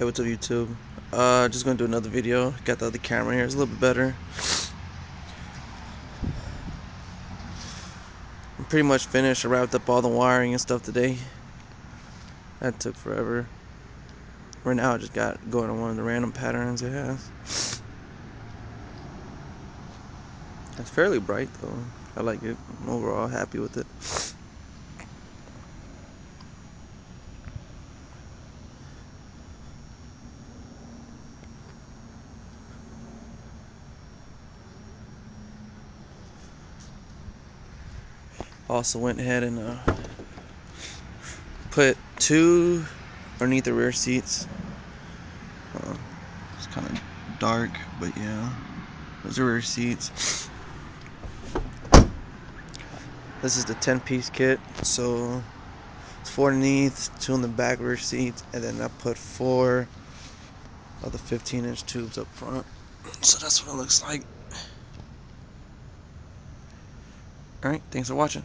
Hey, what's up YouTube? Just gonna do another video. Got the other camera here, it's a little bit better. I'm pretty much finished. I wrapped up all the wiring and stuff today. That took forever. Right now I just got going on one of the random patterns it has. It's fairly bright though. I like it. I'm overall happy with it. Also went ahead and put two underneath the rear seats. It's kind of dark, but yeah, those are rear seats. This is the 10-piece kit, so it's 4 underneath, 2 in the back rear seats, and then I put 4 of the 15-inch tubes up front. So that's what it looks like. Alright, thanks for watching.